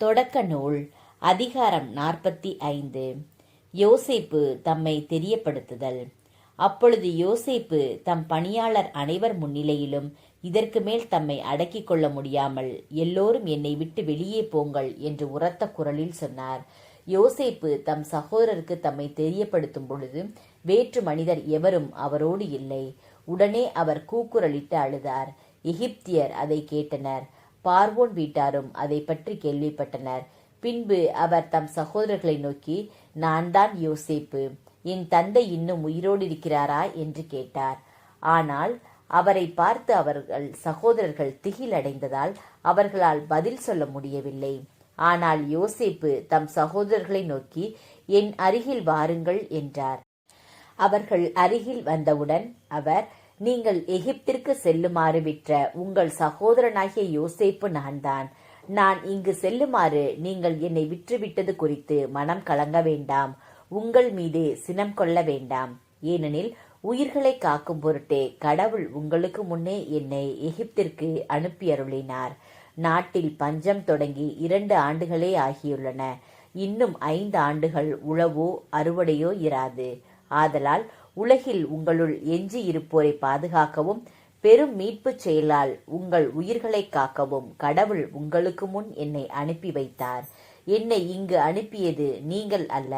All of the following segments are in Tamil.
தொடக்க நூல் அதிகாரம் 45. யோசேப்பு தம்மை தெரியப்படுத்துதல். அப்பொழுது யோசேப்பு தம் பணியாளர் அனைவர் முன்னிலையிலும் இதற்கு மேல் தம்மை அடக்கிக் கொள்ள முடியாமல், எல்லோரும் என்னை விட்டு வெளியே போங்கள் என்று உரத்த குரலில் சொன்னார். யோசேப்பு தம் சகோதரருக்கு தம்மை தெரியப்படுத்தும் பொழுது வேற்று மனிதர் எவரும் அவரோடு இல்லை. உடனே அவர் கூக்குரலிட்டு அழுதார். எகிப்தியர் அதை கேட்டனர். பார்வோன் வீட்டாரும் அதை பற்றி கேள்விப்பட்டனர். பின்பு அவர் தம் சகோதரர்களை நோக்கி, நான் தான் யோசேப்பு, என் தந்தை இன்னும் உயிரோடு இருக்கிறாரா என்று கேட்டார். ஆனால் அவரை பார்த்து அவர்கள் சகோதரர்கள் திகிலடைந்ததால் அவர்களால் பதில் சொல்ல முடியவில்லை. ஆனால் யோசேப்பு தம் சகோதரர்களை நோக்கி, என் அருகில் வாருங்கள் என்றார். அவர்கள் அருகில் வந்தவுடன் அவர், நீங்கள் எகிப்திற்கு செல்லுமாறு விற்ற உங்கள் சகோதரனாகிய யோசேப்பு நான்தான். நான் இங்கு செல்லுமாறு நீங்கள் என்னை விற்றுவிட்டது குறித்து மனம் கலங்க வேண்டாம், உங்கள் மீது சினம் கொள்ள வேண்டாம். ஏனெனில் உயிர்களை காக்கும் பொருட்டே கடவுள் உங்களுக்கு முன்னே என்னை எகிப்திற்கு அனுப்பியருளினார். நாட்டில் பஞ்சம் தொடங்கி 2 ஆண்டுகளே ஆகியுள்ளன. இன்னும் 5 ஆண்டுகள் உழவோ அறுவடையோ இராது. ஆதலால் உலகில் உங்களுள் எஞ்சி இருப்போரை பாதுகாக்கவும் பெரும் மீட்புச் செயலால் உங்கள் உயிர்களை காக்கவும் கடவுள் உங்களுக்கு முன் என்னை அனுப்பி வைத்தார். என்னை இங்கு அனுப்பியது நீங்கள் அல்ல,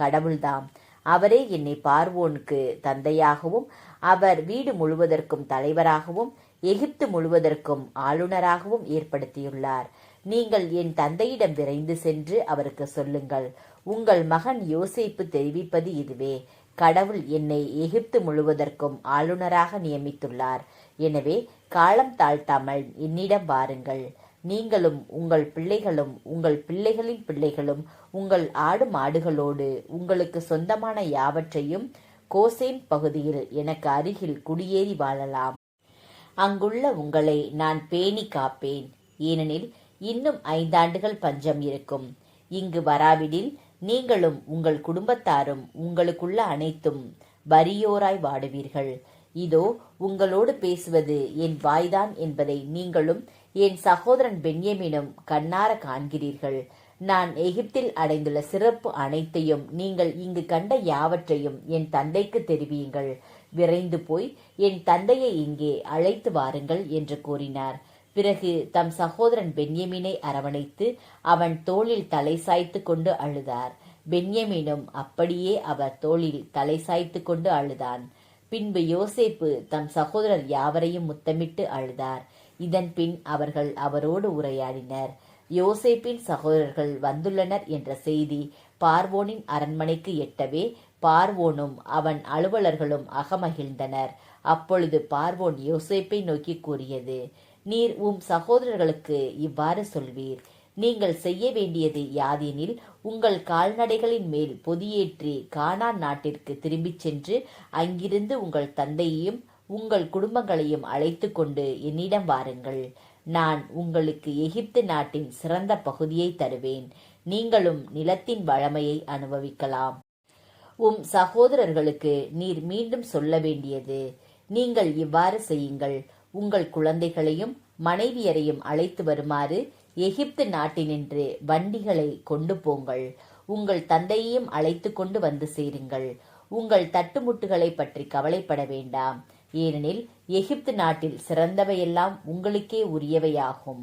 கடவுள்தாம். அவரே என்னை பார்வோனுக்கு தந்தையாகவும் அவர் வீடு முழுவதற்கும் தலைவராகவும் எகிப்து முழுவதற்கும் ஆளுநராகவும் ஏற்படுத்தியுள்ளார். நீங்கள் என் தந்தையிடம் விரைந்து சென்று அவருக்கு சொல்லுங்கள், உங்கள் மகன் யோசேப்பு தெரிவிப்பது இதுவே, கடவுள் என்னை எகிப்து முழுவதற்கும் ஆளுநராக நியமித்துள்ளார். எனவே காலம் தாழ்த்தாமல் என்னிடம் வாருங்கள். நீங்களும் உங்கள் பிள்ளைகளும் உங்கள் பிள்ளைகளின் பிள்ளைகளும் உங்கள் ஆடு மாடுகளோடு உங்களுக்கு சொந்தமான யாவற்றையும் கோசேன் பகுதியில் எனக்கு அருகில் குடியேறி வாழலாம். அங்குள்ள உங்களை நான் பேணி காப்பேன். ஏனெனில் இன்னும் 5 ஆண்டுகள் பஞ்சம் இருக்கும். இங்கு வராவிடில் நீங்களும் உங்கள் குடும்பத்தாரும் உங்களுக்குள்ள அனைத்தும் வறியோராய் வாடுவீர்கள். இதோ உங்களோடு பேசுவது என் வாய்தான் என்பதை நீங்களும் என் சகோதரன் பென்யமீனும் கண்ணார காண்கிறீர்கள். நான் எகிப்தில் அடைந்துள்ள சிறப்பு அனைத்தையும் நீங்கள் இங்கு கண்ட யாவற்றையும் என் தந்தைக்கு தெரிவியுங்கள். விரைந்து போய் என் தந்தையை இங்கே அழைத்து வாருங்கள் என்று கூறினார். பிறகு தம் சகோதரன் பென்யமீனை அரவணைத்து அவன் தோளில் தலை சாய்த்து கொண்டு அழுதார். பென்யமீனும் அப்படியே அவர் தோளில் தலை சாய்த்து கொண்டு அழுதான். பின்பு யோசேப்பு தம் சகோதரர் யாவரையும் முத்தமிட்டு அழுதார். இதன் பின் அவர்கள் அவரோடு உரையாடினர். யோசேப்பின் சகோதரர்கள் வந்துள்ளனர் என்ற செய்தி பார்வோனின் அரண்மனைக்கு எட்டவே பார்வோனும் அவன் அலுவலர்களும் அகமகிழ்ந்தனர். அப்பொழுது பார்வோன் யோசேப்பை நோக்கி கூறியது, நீர் சகோதரர்களுக்கு இவ்வாறு சொல்வீர், நீங்கள் செய்ய வேண்டியது யாதெனில், உங்கள் கால்நடைகளின் மேல் பொதியேற்றி கானான் நாட்டிற்கு திரும்பிச் சென்று அங்கிருந்து உங்கள் தந்தையையும் உங்கள் குடும்பங்களையும் அழைத்து கொண்டு என்னிடம் வாருங்கள். நான் உங்களுக்கு எகிப்து நாட்டின் சிறந்த பகுதியை தருவேன். நீங்களும் நிலத்தின் வளமையை அனுபவிக்கலாம். சகோதரர்களுக்கு நீர் மீண்டும் சொல்ல வேண்டியது, நீங்கள் இவ்வாறு செய்யுங்கள், உங்கள் குழந்தைகளையும் மனைவியரையும் அழைத்து வருமாறு எகிப்து நாட்டினின்று வண்டிகளை கொண்டு போங்கள். உங்கள் தந்தையையும் அழைத்து கொண்டு வந்து சேருங்கள். உங்கள் தட்டுமுட்டுகளை பற்றி கவலைப்பட வேண்டாம். ஏனெனில் எகிப்து நாட்டில் சிறந்தவையெல்லாம் உங்களுக்கே உரியவையாகும்.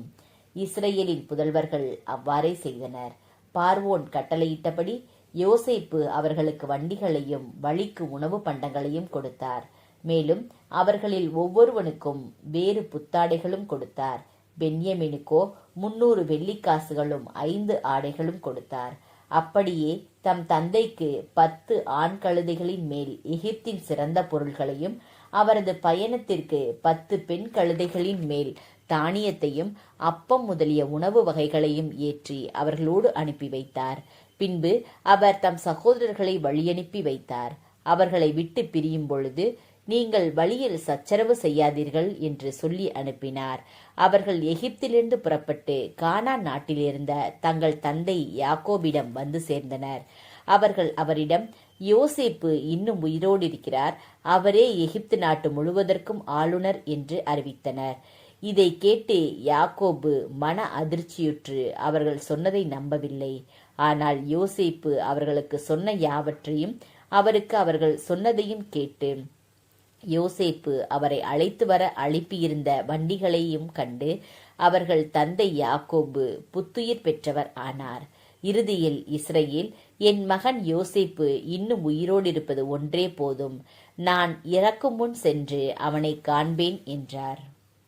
இஸ்ரேலின் புதல்வர்கள் அவ்வாறே செய்தனர். பார்வோன் கட்டளையிட்டபடி யோசேப்பு அவர்களுக்கு வண்டிகளையும் வழிக்கு உணவு பண்டங்களையும் கொடுத்தார். மேலும் அவர்களில் ஒவ்வொருவனுக்கும் வேறு புத்தாடைகளும் கொடுத்தார். பென்யமீனுக்கோ 300 வெள்ளிக்காசுகளும் 5 ஆடைகளும் கொடுத்தார். அப்படியே தம் தந்தைக்கு 10 ஆண் கழுதைகளின் மேல் எகிப்தின் சிறந்த பொருள்களையும் அவரது பயணத்திற்கு 10 பெண் கழுதைகளின் மேல் தானியத்தையும் அப்பம் முதலிய உணவு வகைகளையும் ஏற்றி அவர்களோடு அனுப்பி வைத்தார். பின்பு அவர் தம் சகோதரர்களை வழியனுப்பி வைத்தார். அவர்களை விட்டு பிரியும் பொழுது, நீங்கள் வழியில் சச்சரவு செய்யாதீர்கள் என்று சொல்லி அனுப்பினார். அவர்கள் எகிப்திலிருந்து புறப்பட்டு கானான் நாட்டிலிருந்த தங்கள் தந்தை யாக்கோபிடம் வந்து சேர்ந்தனர். அவர்கள் அவரிடம், யோசேப்பு இன்னும் உயிரோடு இருக்கிறார், அவரே எகிப்து நாட்டு முழுவதற்கும் ஆளுநர் என்று அறிவித்தனர். இதை கேட்டு யாக்கோபு மன அதிர்ச்சியுற்று அவர்கள் சொன்னதை நம்பவில்லை. ஆனால் யோசேப்பு அவர்களுக்கு சொன்ன யாவற்றையும் அவருக்கு அவர்கள் சொன்னதையும் கேட்டு யோசேப்பு அவரை அழைத்து வர அனுப்பியிருந்த வண்டிகளையும் கண்டு அவர்கள் தந்தை யாக்கோபு புத்துயிர் பெற்றவர் ஆனார். இறுதியில் இஸ்ரவேல், என் மகன் யோசேப்பு இன்னும் உயிரோடு இருப்பது ஒன்றே போதும், நான் இறக்கும் முன் சென்று அவனை காண்பேன் என்றார்.